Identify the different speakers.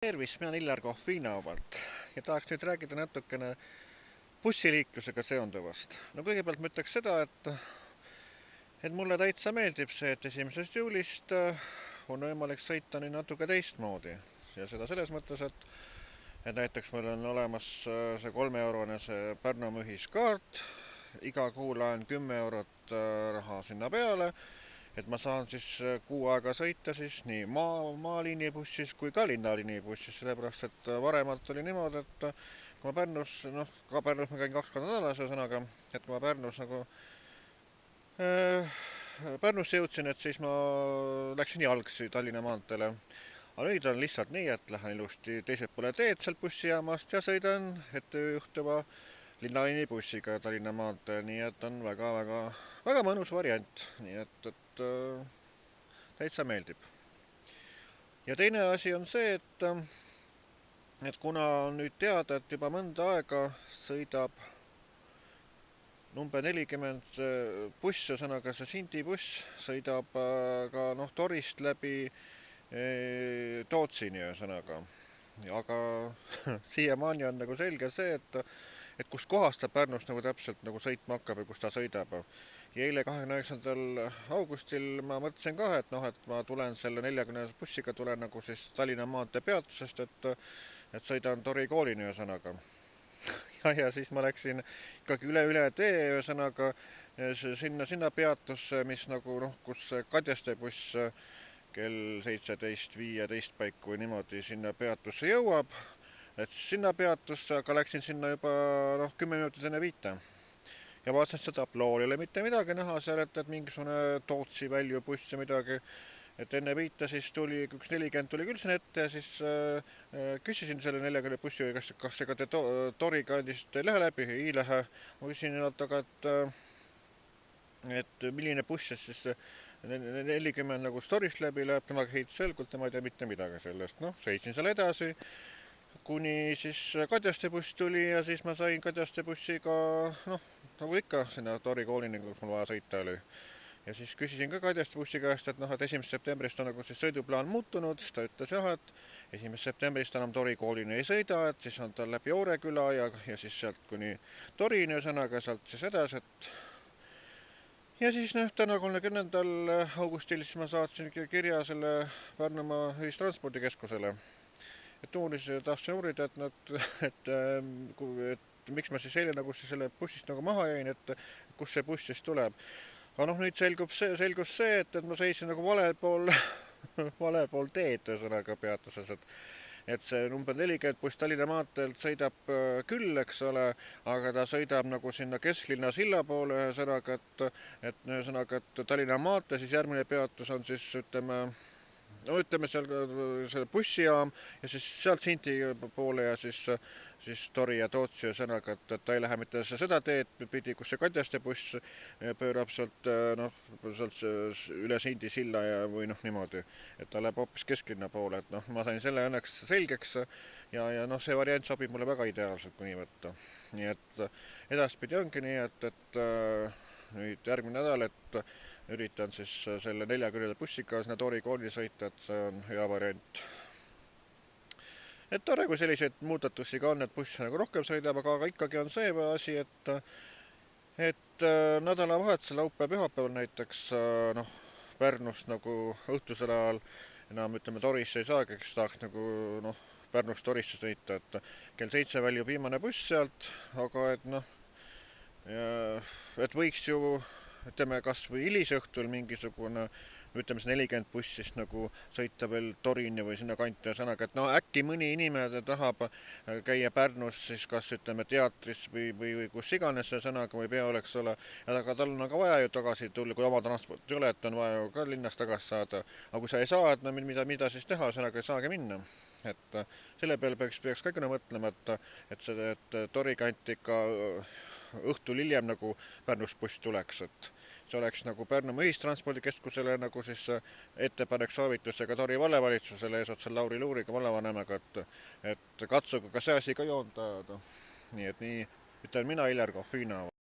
Speaker 1: Tervist, mina olen Illar Kohvinaubalt ja tahaks nüüd rääkida natukene bussiliiklusega seonduvast. No kõigepealt ma ütleks seda, et mulle täitsa meeldib see, et 1. juulist on võimalik sõita nii natuke teistmoodi. Ja seda selles mõttes, et näiteks meil on olemas see 3-eurone see Pärnumaa ühiskaart, iga kuu laen 10 eurot raha sinna peale, et ma saan siis kuu aega sõita siis nii maaliinibussis kui ka linnaliinibussis, sellepärast et varemalt oli niimoodi, et kui ma Pärnus, ka Pärnus ma käin 2 korda nädalas, ühesõnaga, et kui ma Pärnus Pärnusse jõudsin, et siis ma läksin jalgsi Tallinna maanteele. Aga nüüd on lihtsalt nii, et lähen ilusti teiselt poole teed sealt bussijaamast ja sõidan ettejuhtuva linnaliinibussiga Tallinna maanteel, nii et on väga mõnus variant, nii et täitsa meeldib. Ja teine asi on see, et kuna on nüüd teada, et juba mõnda aega sõidab number 40 buss, ühesõnaga see Sindi buss sõidab ka Torist läbi Tootsini, ühesõnaga. Aga siiamaani on nagu selge see, et kus kohast ta Pärnust nagu täpselt nagu sõitma hakkab ja kus ta sõidab. Ja eile 29. augustil ma mõtlesin ka, et ma tulen selle 40 bussiga tulen nagu siis Tallinna maantee peatusest, et sõidan Tori koolini, ühesõnaga. Ja siis ma läksin ikkagi üle tee, ühesõnaga sinna peatusse, mis nagu kus Kadjaste buss kell 17:15 paiku niimoodi sinna peatusse jõuab, et sinna peatusse, aga läksin sinna juba 10 minutit enne 5. Ja vaatasin, et seda tablool ei ole mitte midagi näha seal, et mingisugune Tootsi välju buss ja midagi, et enne 5 siis tuli, üks 40 tuli küll sinna ette ja siis küsisin selle 40 bussi, kas ega te Tori kandist ei lähe läbi, ei lähe. Ma küsisin nad, aga et milline buss siis 40 nagu Torist läbi läheb, temaga heitis selgelt, tema ei tea mitte midagi sellest. Sõitsin seal edasi, kuni siis Kadjaste buss tuli ja siis ma sain Kadjaste bussiga, nagu ikka, sinna Tori koolini, kus mul vaja sõita oli. Ja siis küsisin ka Kadjaste bussi käest, et 1. septembrist on nagu siis sõiduplaan muutunud, siis ta ütles jah, et 1. septembrist enam Tori koolini ei sõida, et siis on tal läbi Ooreküla ja siis sealt kuni Torini, ühesõnaga sealt siis edasi, ja siis täna 30. augustil siis ma saatsin kirja selle Pärnumaa ühistranspordikeskusele. Et tahtsin uurida, et miks ma siis eile nagu selle bussist nagu maha jäin, et kus see buss siis tuleb. Aga nüüd selgus see, et ma seisin nagu valel pool teed, ühesõnaga peatuses, et see number 40 buss Tallinna maanteelt sõidab küll, eks ole, aga ta sõidab nagu sinna kesklinna silla poole, ühesõnaga, et Tallinna maantee, siis järgmine peatus on siis, ütleme seal bussijaam ja siis sealt Sinti poole ja siis Tori ja Tootsi, ühesõnaga, et ta ei lähe mitte seda teed pidi, kus see Kadjaste buss pöörab sealt üle Sindi silla või niimoodi, et ta läheb hoopis kesklinna poole, et ma sain selle õnneks selgeks ja see variant sobib mulle väga ideaalselt, kui nii võtta. Nii et edaspidi ongi nii, et nüüd järgmine nädal, et üritan siis selle 40 bussiga sinna Tori kooli sõita, et see on hea variant. Et tore, kui selliseid muudatusi ka on, et buss nagu rohkem sõidab, aga ikkagi on see asi, et nädalavahetusel, laupäev-pühapäeval näiteks Pärnust nagu õhtusel ajal enam, ütleme, Torisse ei saagi, kes tahaks nagu Pärnust Torisse sõita, et kell 7 väljub viimane buss sealt, aga et võiks ju, ütleme, kas või hilisõhtul mingisugune, ütleme, see 40 bussist nagu sõita veel Torini või sinna kanti, ühesõnaga, et äkki mõni inimene tahab käia Pärnus siis kas, ütleme, teatris või kus iganes, ühesõnaga, või pea oleks ole, aga tal on aga vaja ju tagasi tulla, kui oma transport ei ole, et on vaja ju ka linnast tagasi saada, aga kui sa ei saa, et mida siis teha, ühesõnaga ei saagi minna. Et selle peale peaks ka mõtlema, et Tori kanti ikka õhtul hiljem nagu Pärnust buss tuleks, et see oleks nagu Pärnumaa ühistranspordikeskusele nagu siis ettepanek soovitusega Tori vallavalitsusele eesotsas Lauri Luuriga vallavanemaga, et katsuge ka see asi ka joonda ajada. Nii ütlen mina, Illar Kohvina.